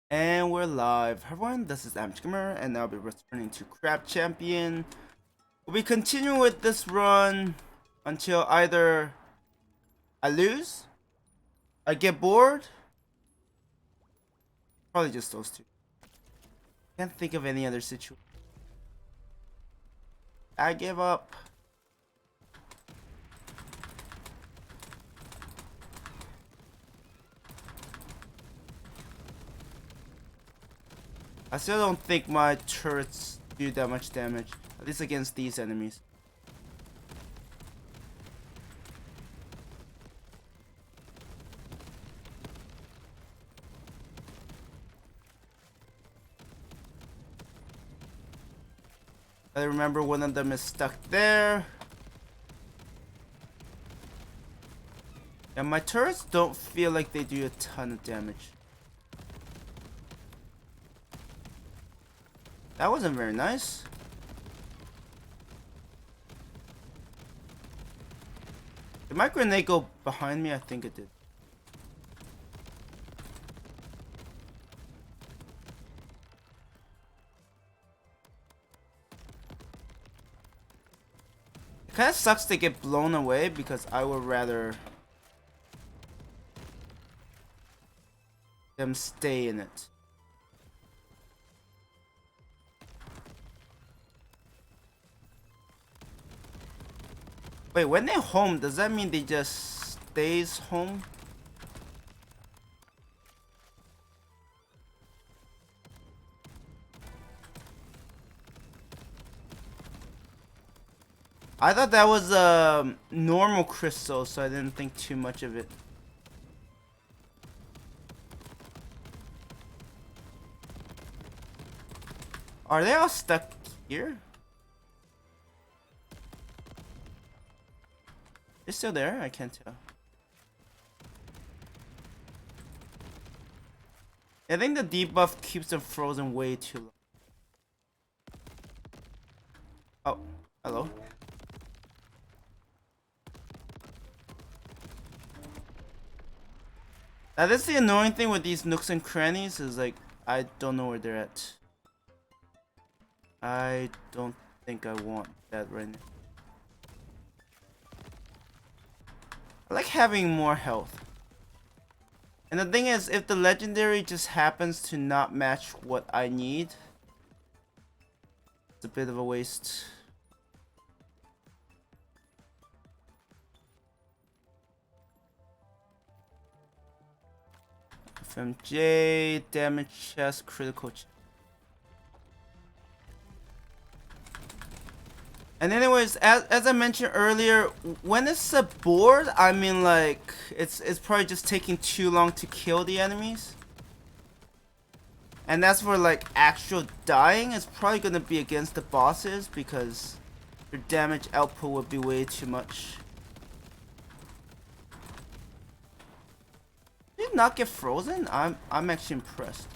And we're live. Hi everyone, this is Gamer, and I'll be returning to Crab Champion. We'll be continuing with this run until either I lose, I get bored, probably just those two. Can't think of any other situation. I give up. I still don't think my turrets do that much damage, at least against these enemies. I remember one of them is stuck there. And my turrets don't feel like they do a ton of damage. That wasn't very nice. Did my grenade go behind me? I think it did. It kind of sucks to get blown away because I would rather them stay in it. Wait, when they home, does that mean they just stays home? I thought that was a normal crystal, so I didn't think too much of it. Are they all stuck here? They're still there? I can't tell. I think the debuff keeps them frozen way too long. Oh, hello. Now this is the annoying thing with these nooks and crannies is like I don't know where they're at. I don't think I want that right now. I like having more health. And the thing is, if the legendary just happens to not match what I need, it's a bit of a waste. FMJ, damage chest, critical chest. And anyways, as I mentioned earlier, when it's a board, I mean like it's probably just taking too long to kill the enemies. And that's for like actual dying, it's probably gonna be against the bosses because their damage output would be way too much. Did you not get frozen? I'm actually impressed.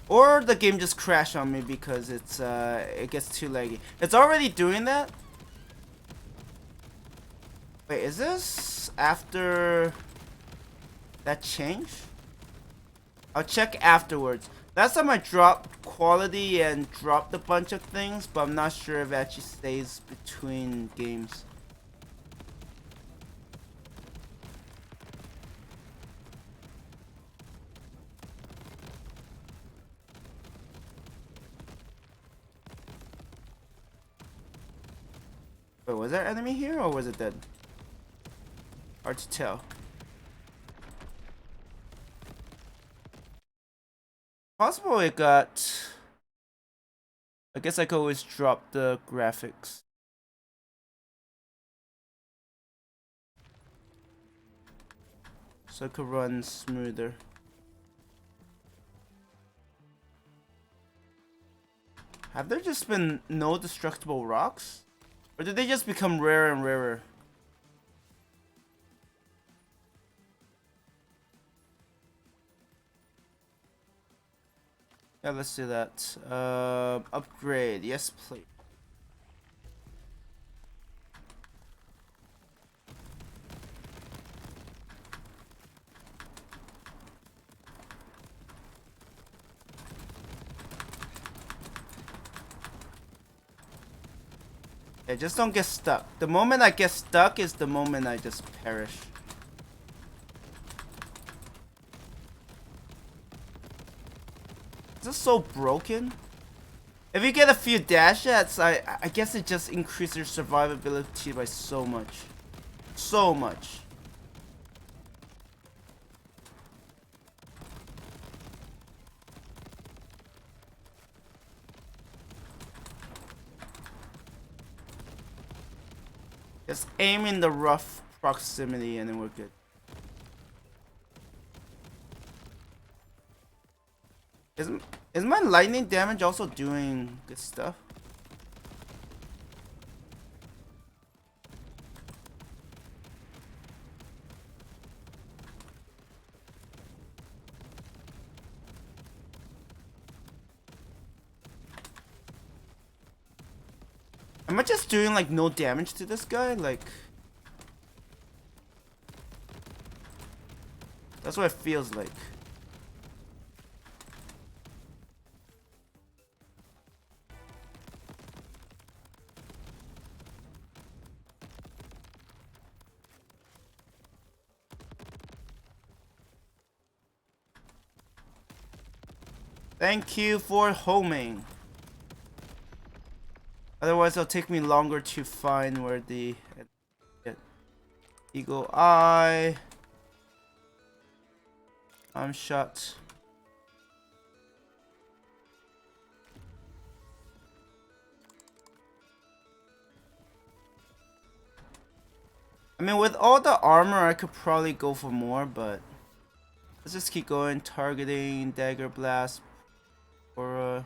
Or the game just crashed on me because it gets too laggy. It's already doing that. Wait, is this after that change? I'll check afterwards. Last time I dropped quality and dropped a bunch of things, but I'm not sure if it actually stays between games. Wait, was there enemy here or was it dead? Hard to tell. Possible it got... I guess I could always drop the graphics. So it could run smoother. Have there just been no destructible rocks? Or did they just become rarer and rarer? Yeah, let's do that. Upgrade. Yes, please. Yeah, just don't get stuck. The moment I get stuck is the moment I just perish. Is this so broken? If you get a few dash hits, I guess it just increases your survivability by so much. So much. Just aim in the rough proximity and then we're good. Is my lightning damage also doing good stuff? Am I just doing like no damage to this guy? Like, that's what it feels like. Thank you for homing. Otherwise, it'll take me longer to find where the eagle eye. I'm shot. I mean, with all the armor, I could probably go for more, but let's just keep going. Targeting, dagger blast, or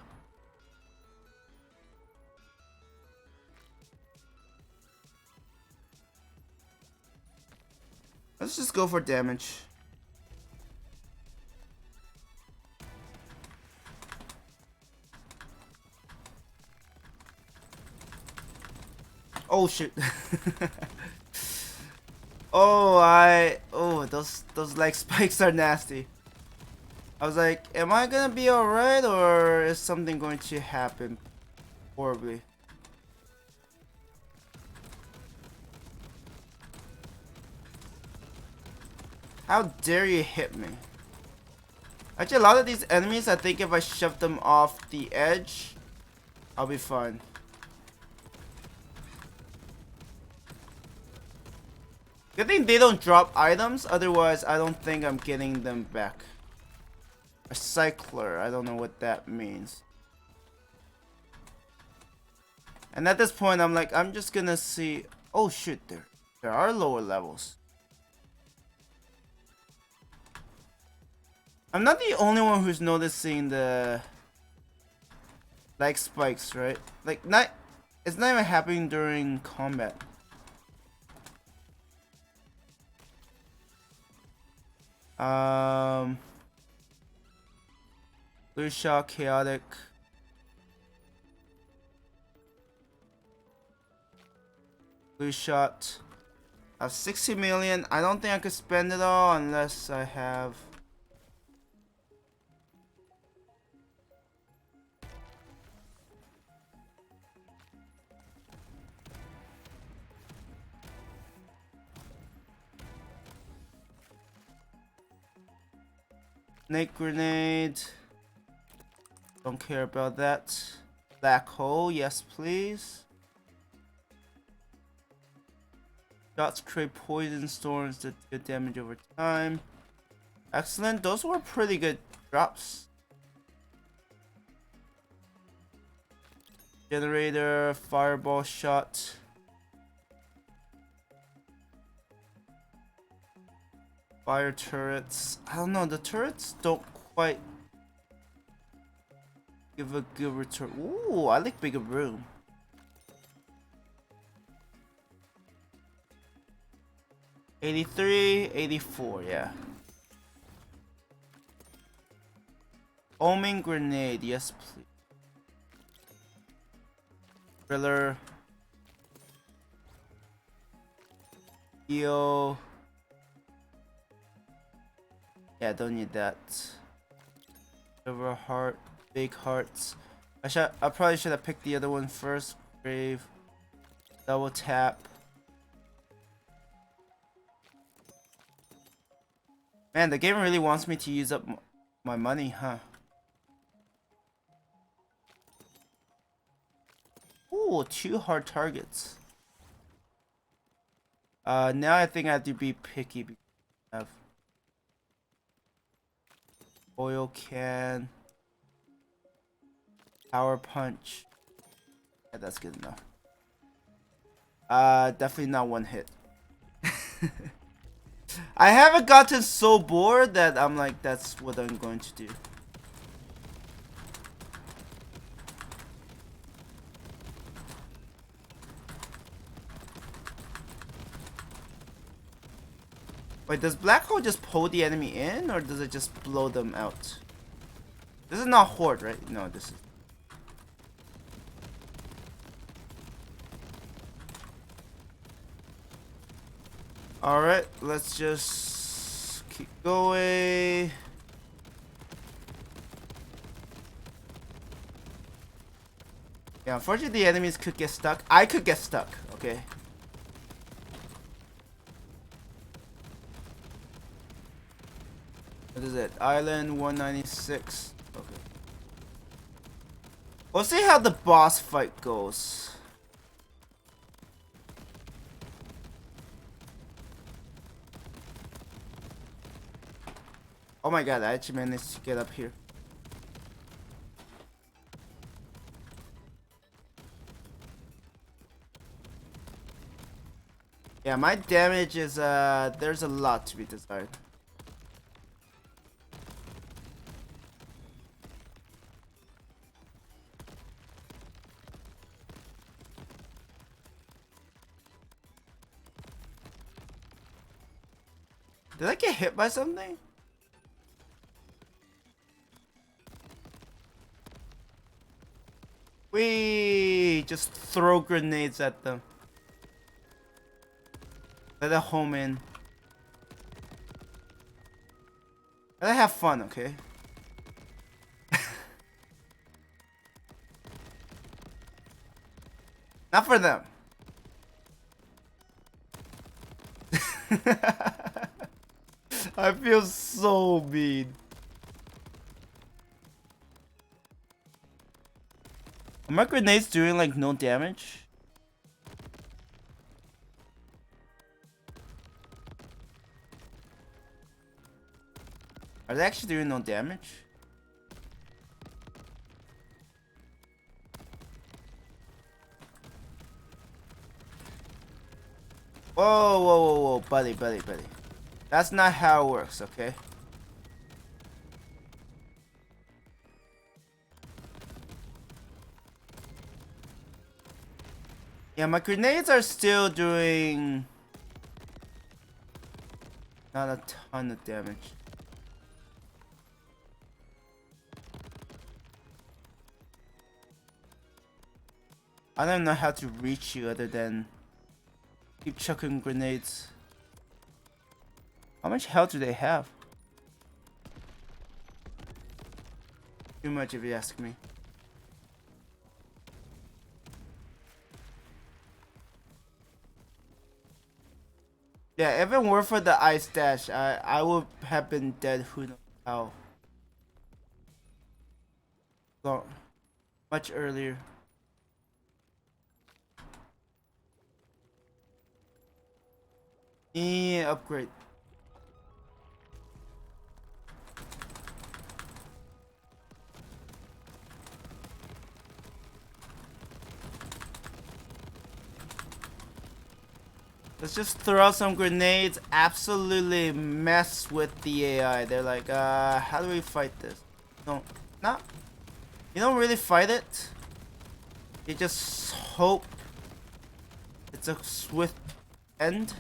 let's just go for damage. Oh shit. Oh, those leg spikes are nasty. I was like, am I gonna be alright or is something going to happen horribly? How dare you hit me? Actually, a lot of these enemies, I think if I shove them off the edge, I'll be fine. Good thing they don't drop items, otherwise I don't think I'm getting them back. A cycler, I don't know what that means. And at this point, I'm like, I'm just gonna see. Oh shit, there are lower levels. I'm not the only one who's noticing the leg spikes, right? Like, it's not even happening during combat. Blue shot, chaotic. Blue shot. I have 60 million. I don't think I could spend it all unless I have. Snake grenade. Don't care about that. Black hole, yes please. Shots create poison storms that do damage over time. Excellent, those were pretty good drops. Generator, fireball shot. Fire turrets. I don't know, the turrets don't quite give a good return. Ooh, I like bigger room. $83, $84, yeah. Homing grenade, yes please. Driller. Heal. Yeah, don't need that. Silver heart, big hearts. I probably should have picked the other one first. Grave. Double tap. Man, the game really wants me to use up my money, huh? Ooh, 2 hard targets. Now I think I have to be picky because I have oil can, power punch. Yeah, that's good enough. Definitely not one hit. I haven't gotten so bored that I'm like, that's what I'm going to do. Wait, does black hole just pull the enemy in, or does it just blow them out? This is not horde, right? No, this is. Alright, let's just keep going. Yeah, unfortunately the enemies could get stuck. I could get stuck, okay? What is it? Island 196. Okay. We'll see how the boss fight goes. Oh my god, I actually managed to get up here. Yeah, my damage is, there's a lot to be desired. Did I get hit by something? We just throw grenades at them. Let it home in. Let it have fun, okay? Not for them. I feel so mean. Are my grenades doing like no damage? Are they actually doing no damage? Whoa, whoa, whoa, whoa, buddy. That's not how it works, okay? Yeah, my grenades are still doing not a ton of damage. I don't know how to reach you other than keep chucking grenades. How much health do they have? Too much if you ask me. Yeah, if it weren't for the ice dash, I would have been dead who knows how long, much earlier. Yeah, upgrade. Let's just throw out some grenades, absolutely mess with the AI. They're like, how do we fight this? No, not. You don't really fight it. You just hope it's a swift end.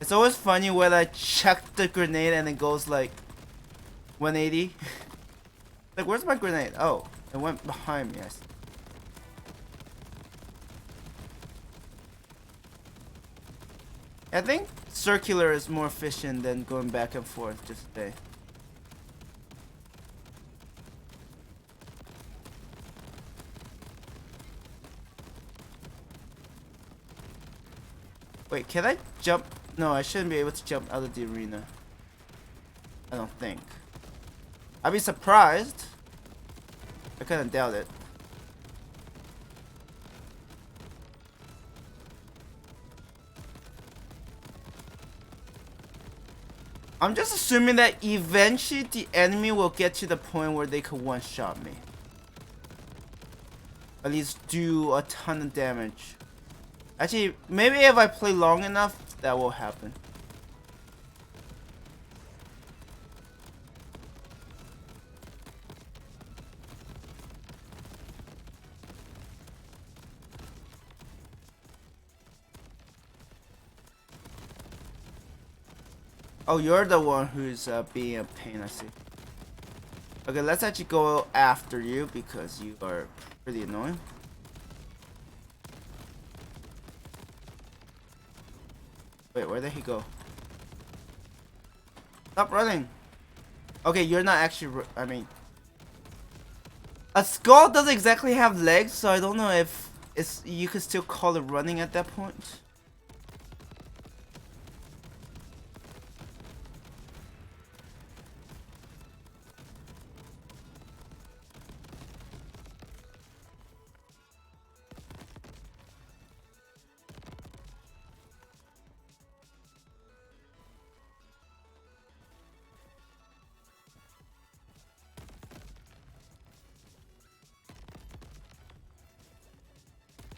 It's always funny when I check the grenade and it goes like 180. Like, where's my grenade? Oh, it went behind me. I see. I think circular is more efficient than going back and forth just today. Wait, can I jump? No, I shouldn't be able to jump out of the arena. I don't think. I'd be surprised. I kinda doubt it. I'm just assuming that eventually the enemy will get to the point where they could one-shot me. At least do a ton of damage. Actually, maybe if I play long enough, that will happen. Oh, you're the one who's being a pain, I see. Okay, let's actually go after you because you are pretty annoying. Wait, where did he go? Stop running! Okay, you're not actually. I mean, a skull doesn't exactly have legs, so I don't know if you could still call it running at that point.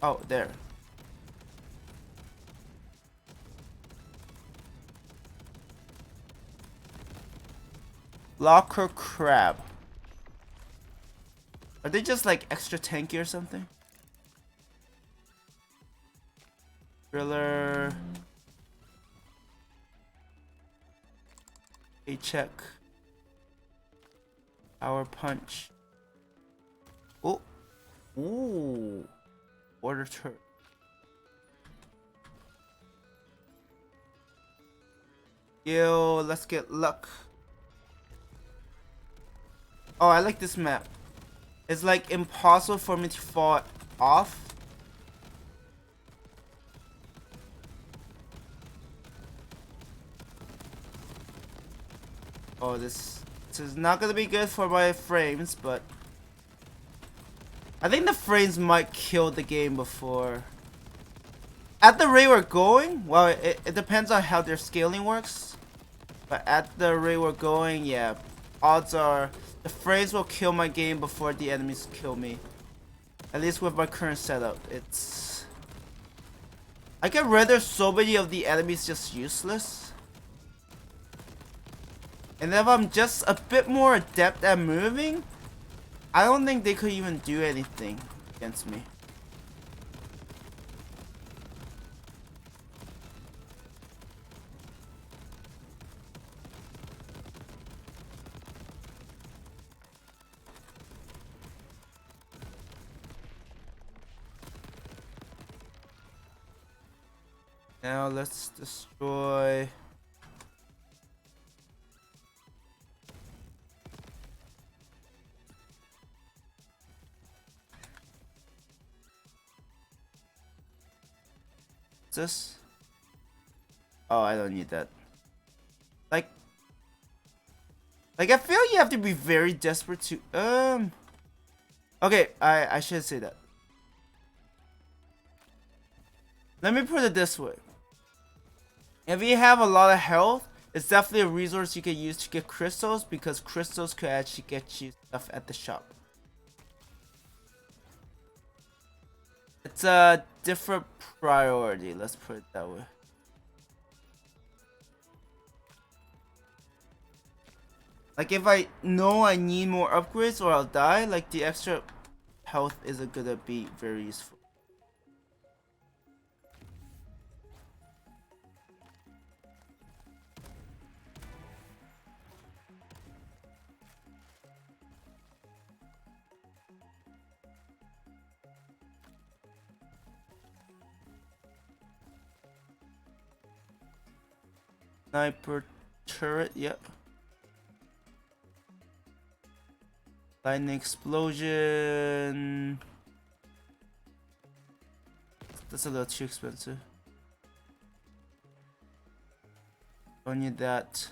Oh, there. Locker crab. Are they just like extra tanky or something? Driller. A check. Power punch. Oh. Ooh. Order turret. Yo, let's get luck. Oh, I like this map. It's like impossible for me to fall off. Oh, this is not gonna be good for my frames, but I think the frames might kill the game before. At the rate we're going, well, it depends on how their scaling works. But at the rate we're going, yeah, odds are the frames will kill my game before the enemies kill me. At least with my current setup, it's... I can render so many of the enemies just useless. And if I'm just a bit more adept at moving, I don't think they could even do anything against me. Now let's destroy... this? Oh, I don't need that. Like I feel you have to be very desperate to okay, I should say that. Let me put it this way. If you have a lot of health, it's definitely a resource you can use to get crystals, because crystals could actually get you stuff at the shop. It's a different priority, let's put it that way. Like if I know I need more upgrades or I'll die, like the extra health isn't gonna be very useful. Sniper turret, yep. Lightning explosion. That's a little too expensive. Don't need that.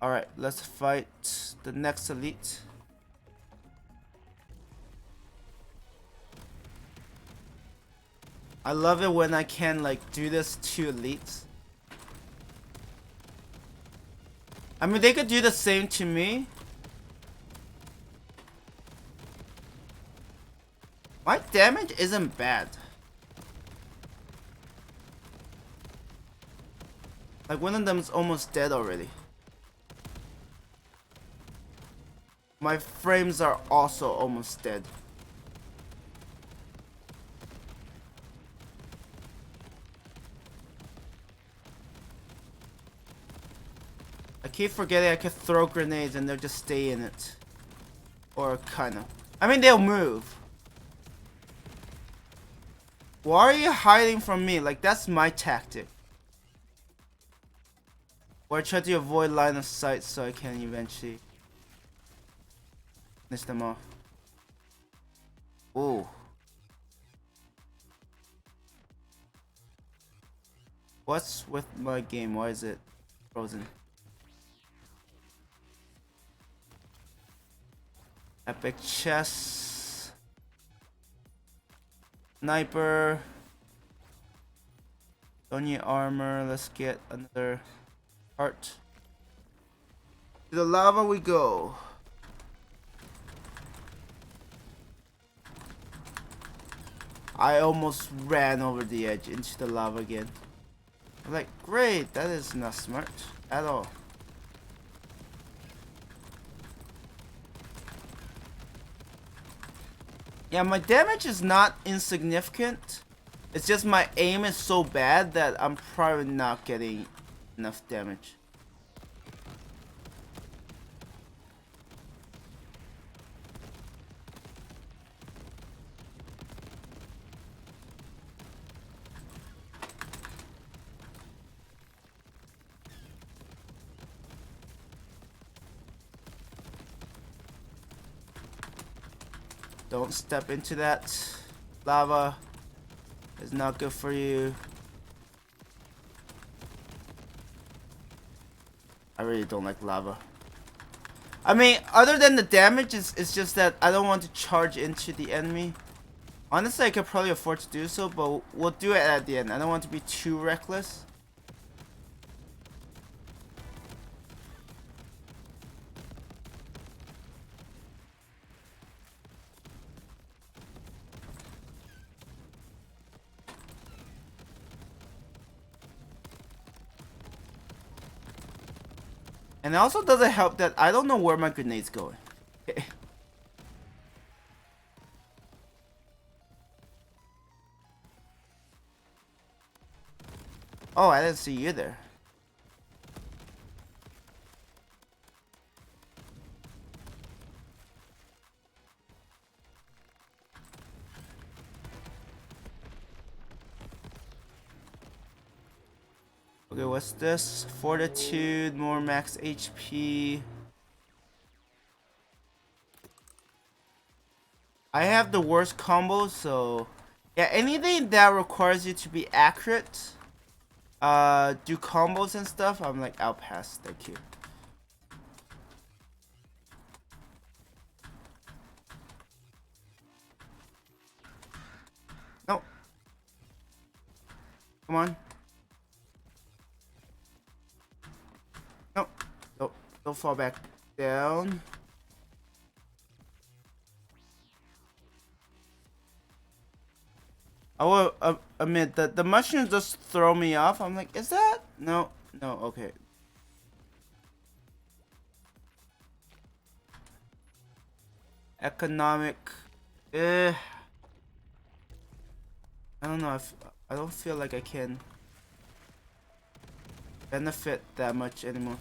Alright, let's fight the next elite. I love it when I can like do this to elites. I mean, they could do the same to me. My damage isn't bad. Like one of them's almost dead already. My frames are also almost dead. I keep forgetting I could throw grenades and they'll just stay in it. Or kinda. I mean, they'll move. Why are you hiding from me? Like, that's my tactic. Or I try to avoid line of sight so I can eventually finish them off. Ooh. What's with my game? Why is it frozen? Epic chest. Sniper. Don't need armor. Let's get another heart. To the lava we go. I almost ran over the edge into the lava again. I'm like, great, that is not smart at all. Yeah, my damage is not insignificant. It's just my aim is so bad that I'm probably not getting enough damage. Don't step into that. Lava is not good for you. I really don't like lava. I mean, other than the damage, it's just that I don't want to charge into the enemy. Honestly, I could probably afford to do so, but we'll do it at the end. I don't want to be too reckless. And it also doesn't help that I don't know where my grenade's going. Oh, I didn't see you there. Okay, what's this? Fortitude, more max HP. I have the worst combos, so yeah, anything that requires you to be accurate, do combos and stuff, I'm like, I'll pass. Thank you. No. Come on. No. Nope. Don't fall back down. I will admit that the mushrooms just throw me off. I'm like, is that? No. No. Okay. Economic. I don't know if I don't feel like I can benefit that much anymore.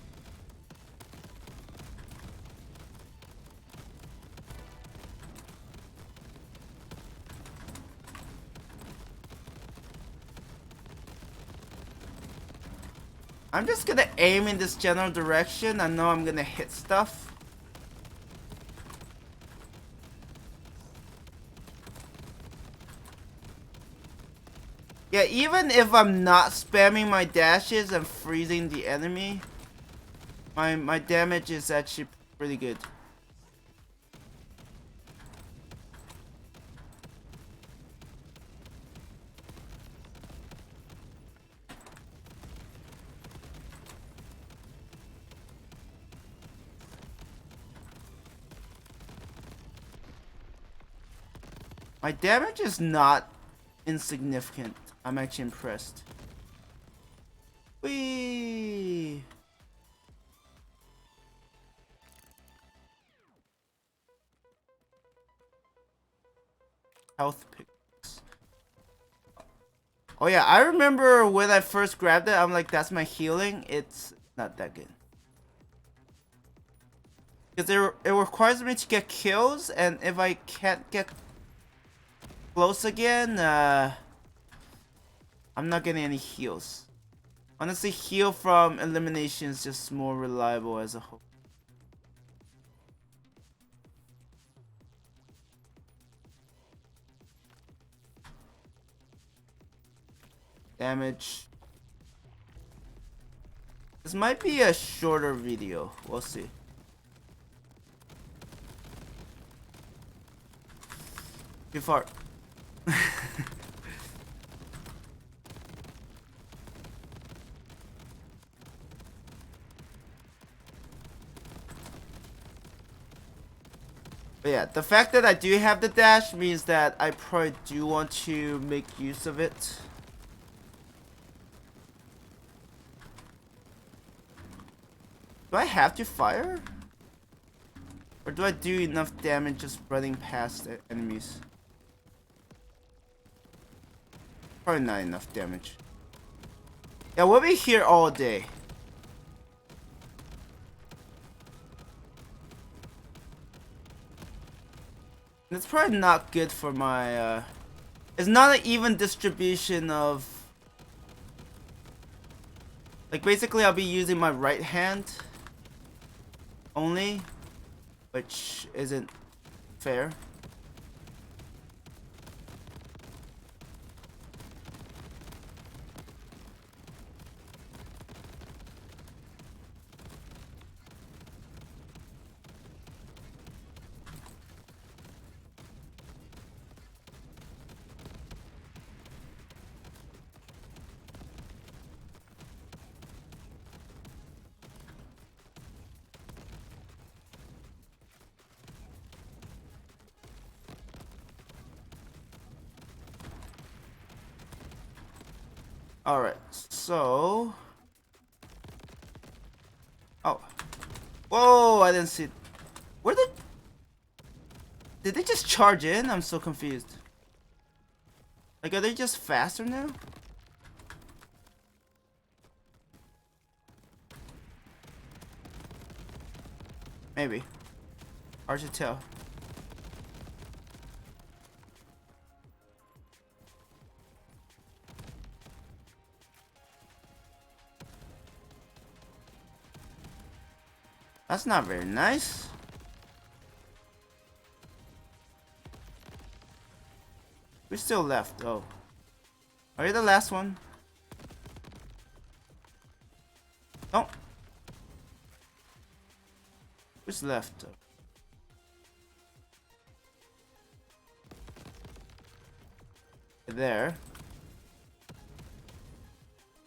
I'm just gonna aim in this general direction. I know I'm gonna hit stuff. Yeah, even if I'm not spamming my dashes and freezing the enemy, my damage is actually pretty good. My damage is not insignificant. I'm actually impressed. Whee! Health picks. Oh yeah, I remember when I first grabbed it, I'm like, that's my healing. It's not that good. Because it requires me to get kills, and if I can't get close again, I'm not getting any heals. Honestly, heal from elimination is just more reliable as a whole. Damage. This might be a shorter video. We'll see. Too far. But yeah, the fact that I do have the dash means that I probably do want to make use of it. Do I have to fire? Or do I do enough damage just running past enemies? Probably not enough damage. Yeah, we'll be here all day. It's probably not good for my, it's not an even distribution of... Like, basically I'll be using my right hand only, which isn't fair. Alright, so... Oh. Whoa, I didn't see... Where did they just charge in? I'm so confused. Like, are they just faster now? Maybe. Hard to tell. That's not very nice. We're still left. Oh. Are you the last one? No. Who's left? There.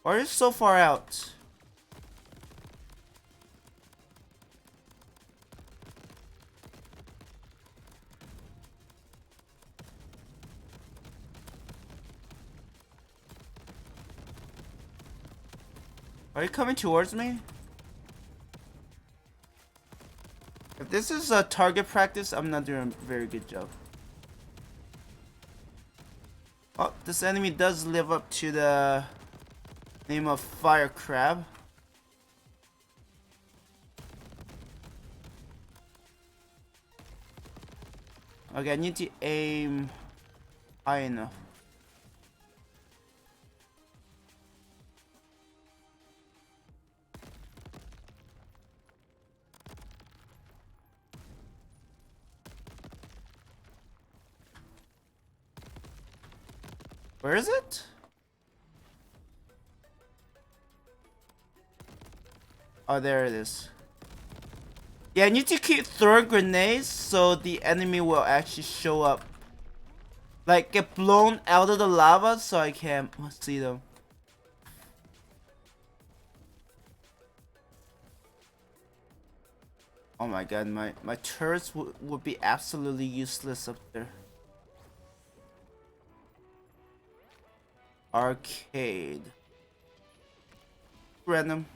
Why are you so far out? Are you coming towards me? If this is a target practice, I'm not doing a very good job. Oh, this enemy does live up to the name of Fire Crab. Okay, I need to aim high enough. Where is it? Oh, there it is. Yeah, I need to keep throwing grenades so the enemy will actually show up. Like, get blown out of the lava so I can see them. Oh my god, my turrets would be absolutely useless up there. Arcade. Random.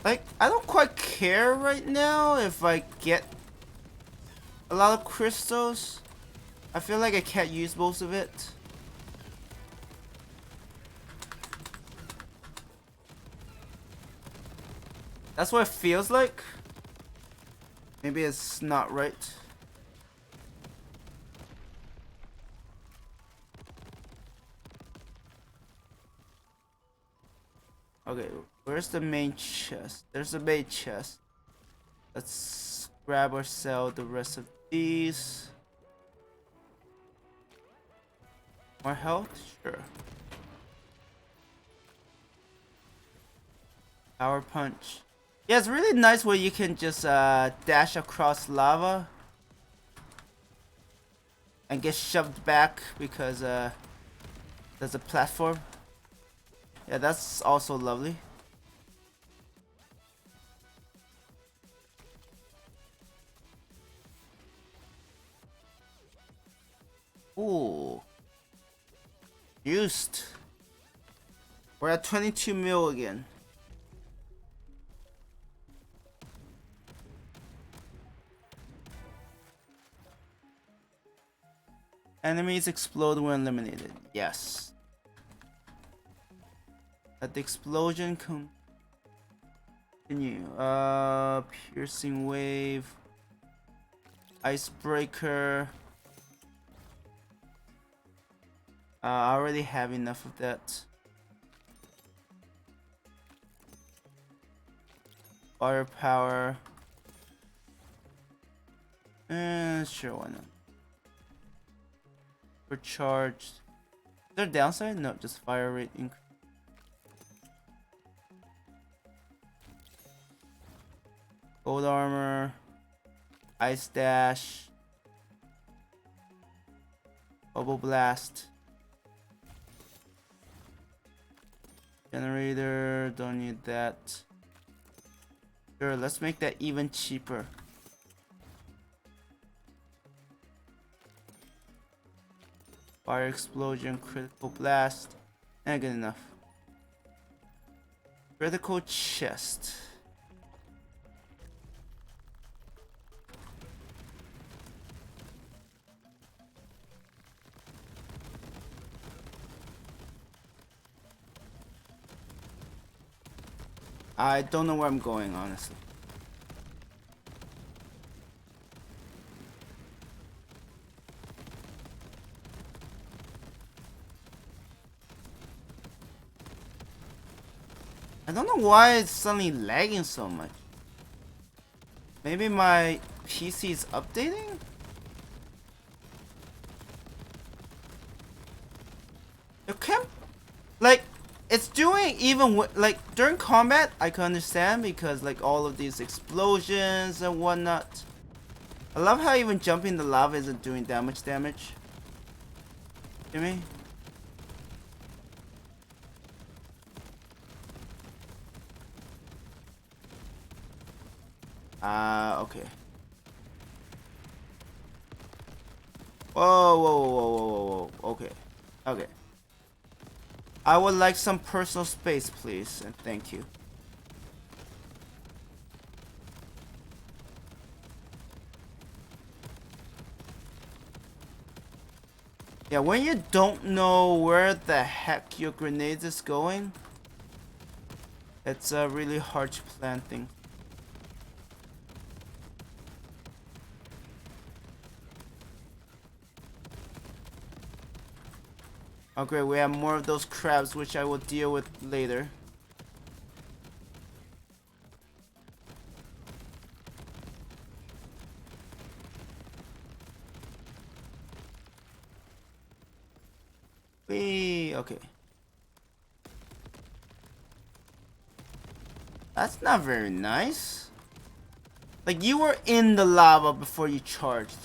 Like, I don't quite care right now if I get a lot of crystals. I feel like I can't use most of it. That's what it feels like. Maybe it's not right. Okay, where's the main chest? There's the main chest. Let's grab or sell the rest of these. More health? Sure. Power punch. Yeah, it's really nice where you can just dash across lava and get shoved back because there's a platform. Yeah, that's also lovely. Ooh. Used. We're at 22 mil again. Enemies explode when eliminated. Yes. Let the explosion continue. Piercing wave. Icebreaker. I already have enough of that. Firepower. Sure, why not? Recharged. Is there a downside? No, just fire rate increase. Gold armor. Ice dash. Bubble blast. Generator, don't need that. Sure, let's make that even cheaper. Fire explosion, critical blast, and good enough. Critical chest. I don't know where I'm going, honestly. I don't know why it's suddenly lagging so much. Maybe my PC is updating? It can't, like, it's doing even like during combat I can understand because like all of these explosions and whatnot. I love how even jumping the lava isn't doing damage. To me. Okay. Whoa. Okay. Okay. I would like some personal space, please, and thank you. Yeah, when you don't know where the heck your grenades is going, it's really hard to plan things. Oh great, we have more of those crabs, which I will deal with later. Okay. That's not very nice. Like, you were in the lava before you charged.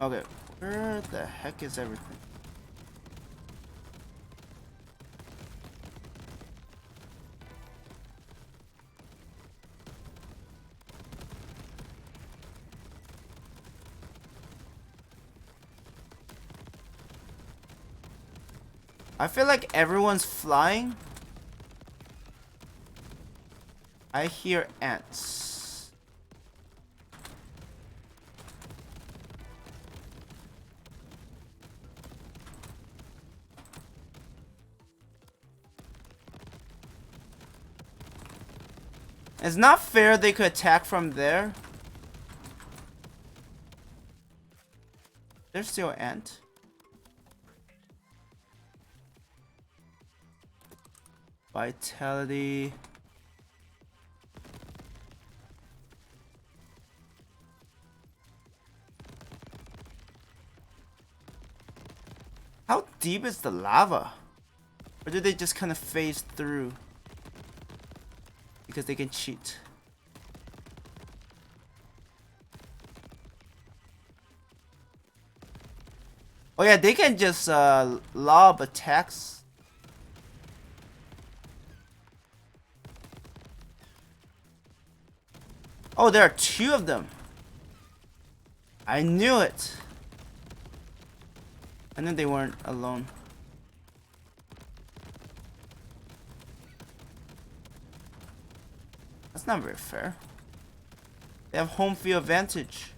Okay, where the heck is everything? I feel like everyone's flying. I hear ants. It's not fair they could attack from there. There's still an ant. Vitality. How deep is the lava? Or do they just kind of phase through? Because they can cheat. Oh yeah, they can just lob attacks. Oh, there are two of them. I knew it. I knew they weren't alone. That's not very fair. They have home field advantage.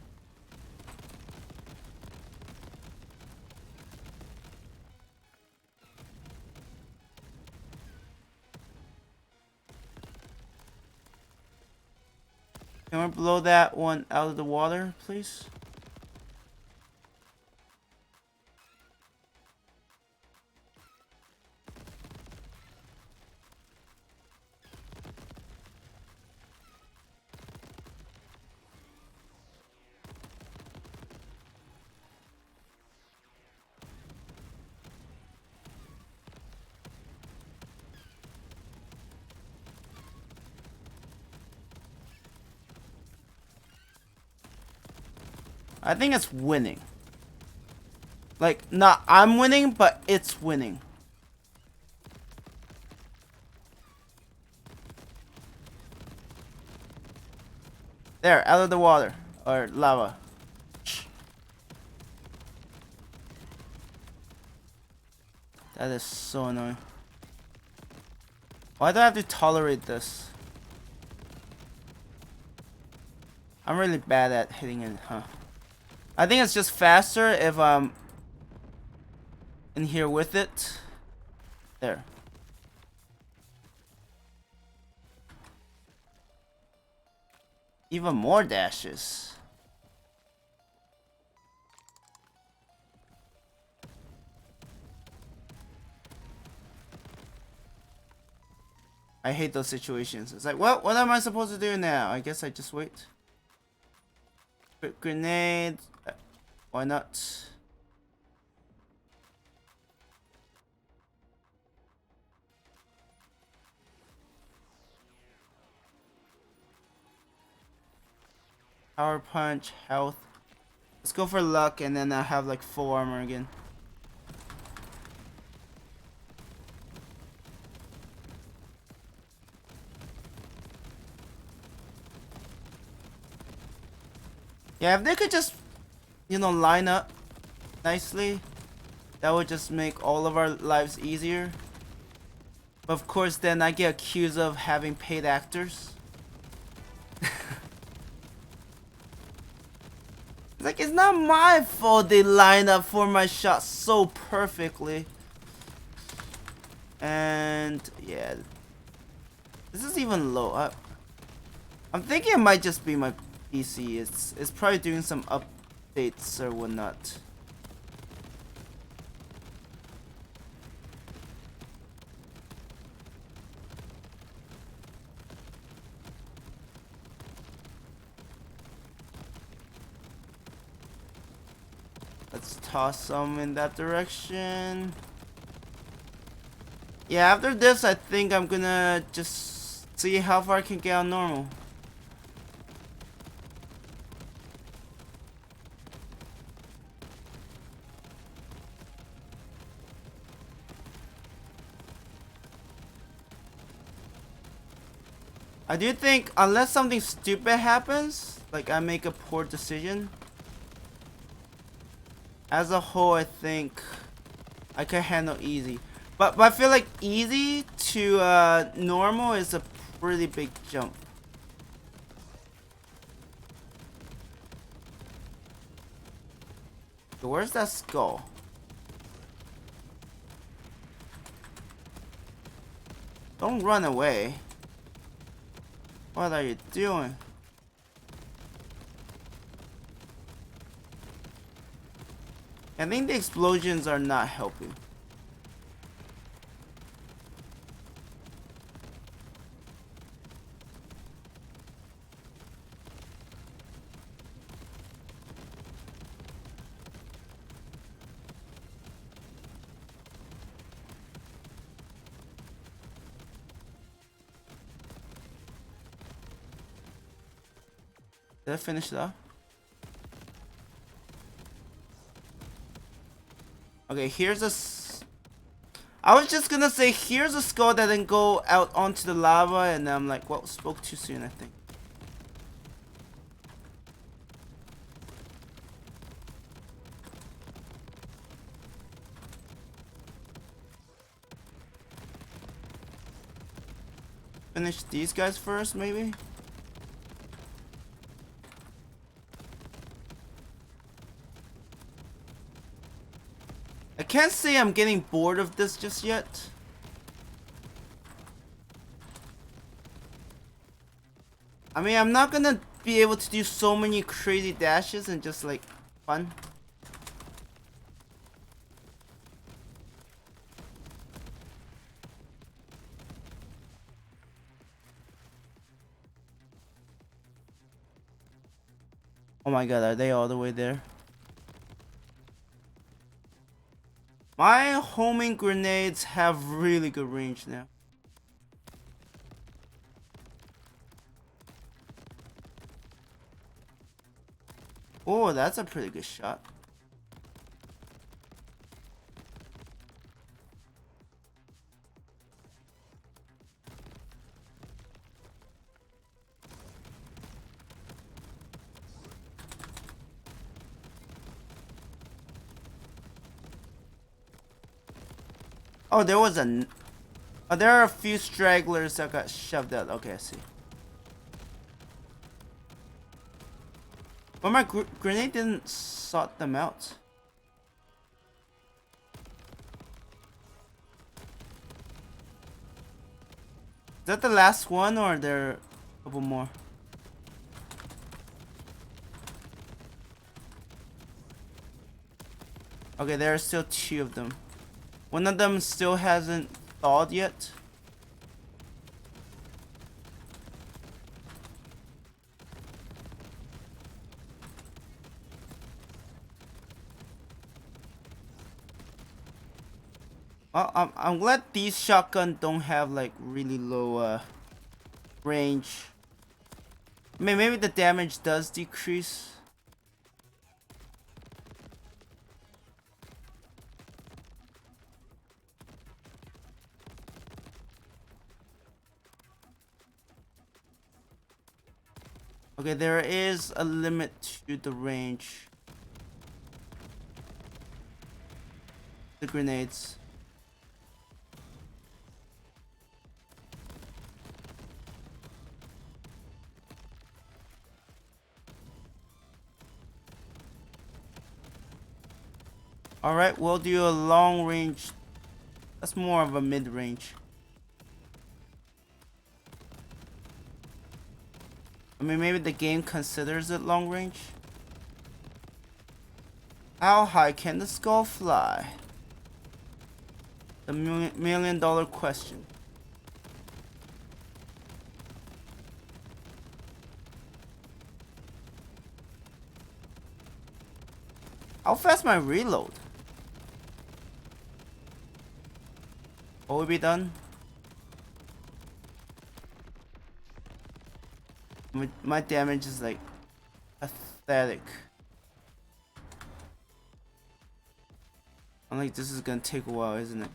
Can we blow that one out of the water, please? I think it's winning. Like, not I'm winning, but it's winning. There, out of the water. Or lava. That is so annoying. Why do I have to tolerate this? I'm really bad at hitting it, huh? I think it's just faster if I'm in here with it. There. Even more dashes. I hate those situations. It's like, well, what am I supposed to do now? I guess I just wait. Grenade. Why not? Power punch, health. Let's go for luck, and then I'll have like full armor again. Yeah, if they could just, you know, line up nicely, that would just make all of our lives easier. But of course, then I get accused of having paid actors. Like, it's not my fault they line up for my shot so perfectly. And yeah, this is even low. I'm thinking it might just be my PC. It's probably doing some updates or whatnot. Let's toss some in that direction. Yeah, after this, I think I'm gonna just see how far I can get on normal. I do think, unless something stupid happens, like I make a poor decision, as a whole, I think I can handle easy. But I feel like easy to normal is a pretty big jump. So where's that skull? Don't run away. What are you doing? I think the explosions are not helping. Did I finish that? Okay, here's a... I was just gonna say, here's a skull that didn't go out onto the lava, and I'm like, well, spoke too soon, I think. Finish these guys first, maybe? I can't say I'm getting bored of this just yet. I mean, I'm not gonna be able to do so many crazy dashes and just like fun. Oh my god, are they all the way there? My homing grenades have really good range now. Oh, that's a pretty good shot. Oh, there was a... Oh, there are a few stragglers that got shoved out. Okay, I see. But my grenade didn't sort them out. Is that the last one, or are there a couple more? Okay, there are still 2 of them. One of them still hasn't thawed yet. Well, I'm glad these shotguns don't have like really low range. I mean, maybe the damage does decrease. Okay, there is a limit to the range. The grenades. Alright, we'll do a long range. That's more of a mid range. I mean, maybe the game considers it long range. How high can the skull fly? The million-dollar question. How fast my reload? What will be done? My damage is like pathetic. I'm like, this is gonna take a while, isn't it?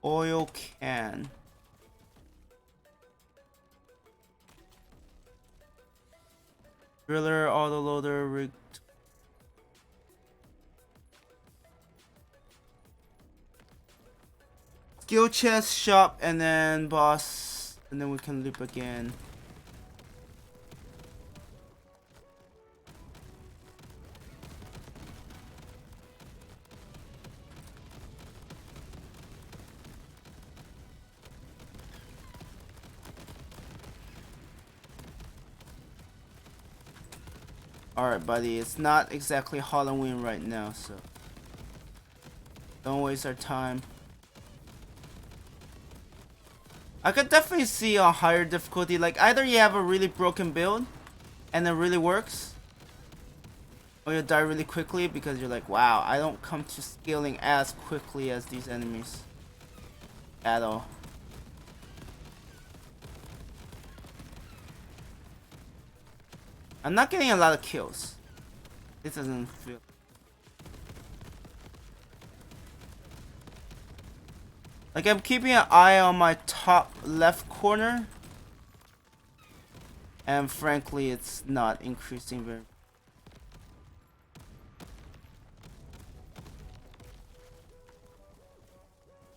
Oil can. Driller, autoloader, rig. Skill chest, shop, and then boss. And then we can loop again. Alright, buddy, it's not exactly Halloween right now, so don't waste our time. I could definitely see a higher difficulty, like either you have a really broken build and it really works, or you die really quickly because you're like, wow, I don't come to scaling as quickly as these enemies at all. I'm not getting a lot of kills. This doesn't feel. Like I'm keeping an eye on my top left corner. And frankly, it's not increasing very.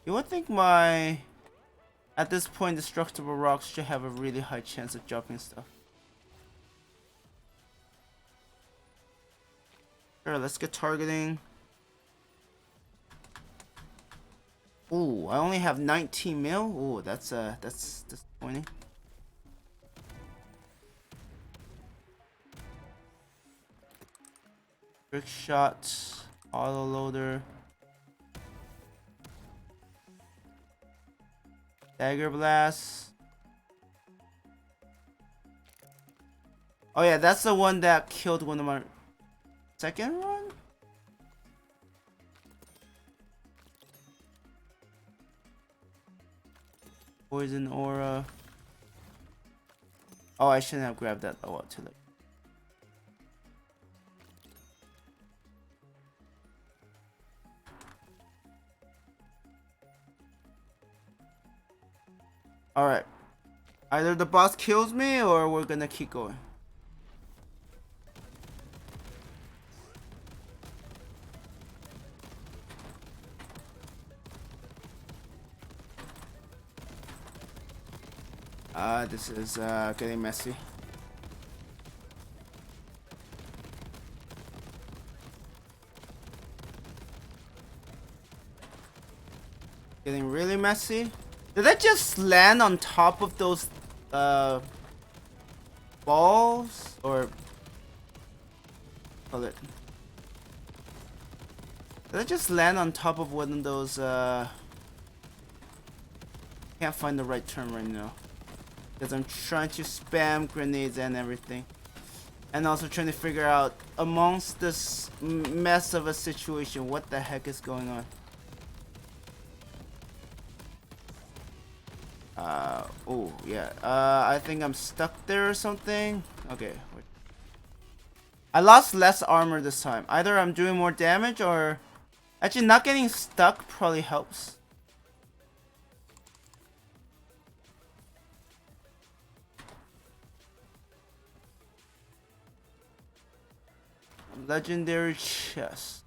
You would think my, at this point, destructible rocks should have a really high chance of dropping stuff. Sure, let's get targeting. Ooh, I only have 19 mil. Ooh, that's disappointing. Trick shot, auto loader, dagger blast. Oh yeah, that's the one that killed one of my second run. Poison aura. Oh, I shouldn't have grabbed that. Oh, well, too late. Alright. Either the boss kills me or we're gonna keep going. This is getting messy. Getting really messy. Did I just land on top of those balls or call it? Did I just land on top of one of those can't find the right term right now. Because I'm trying to spam grenades and everything. And also trying to figure out amongst this mess of a situation what the heck is going on. Oh yeah. I think I'm stuck there or something. Okay. Wait. I lost less armor this time. Either I'm doing more damage or actually not getting stuck probably helps. Legendary chest.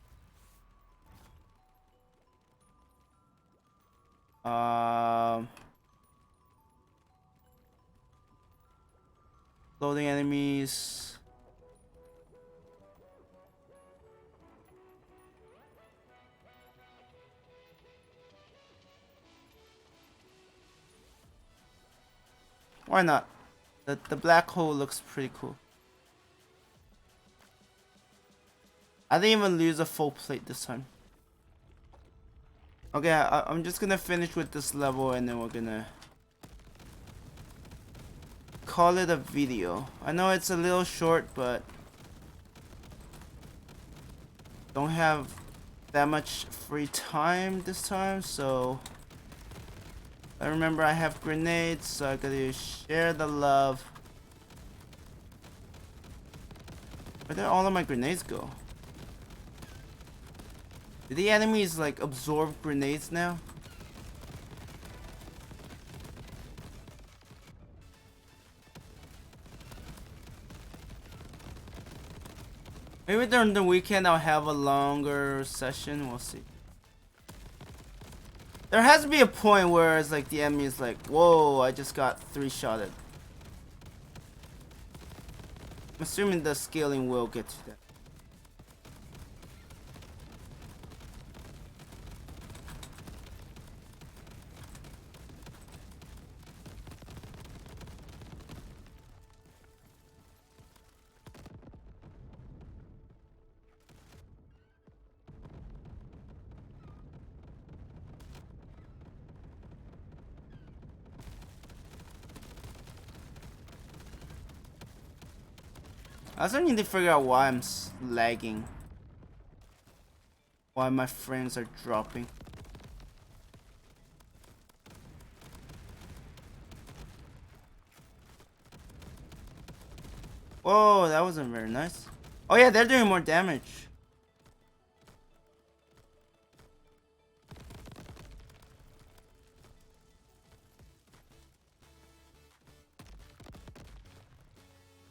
Loading enemies. Why not? The black hole looks pretty cool. I didn't even lose a full plate this time. Okay, I'm just gonna finish with this level and then we're gonna call it a video. I know it's a little short, but don't have that much free time this time, so I remember I have grenades, so I gotta share the love. Where did all of my grenades go? Did the enemies like absorb grenades now? Maybe during the weekend I'll have a longer session, we'll see. There has to be a point where it's like the enemy is like, whoa, I just got 3-shotted. I'm assuming the scaling will get to that. I also need to figure out why I'm lagging. Why my frames are dropping. Whoa, that wasn't very nice. Oh yeah, they're doing more damage.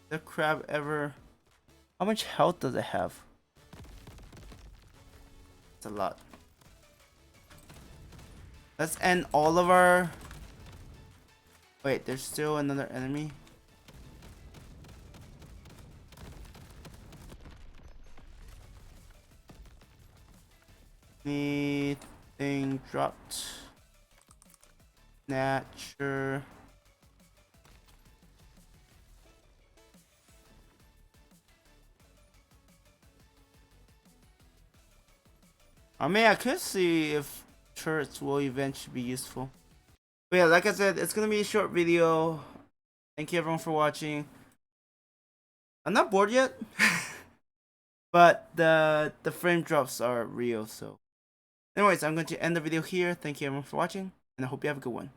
The crab ever... How much health does it have? It's a lot. Let's end all of our... Wait, there's still another enemy? Anything dropped? Nature. I mean, I could see if turrets will eventually be useful. But yeah, like I said, it's gonna be a short video. Thank you everyone for watching. I'm not bored yet, but the frame drops are real. So, anyways, I'm going to end the video here. Thank you everyone for watching, and I hope you have a good one.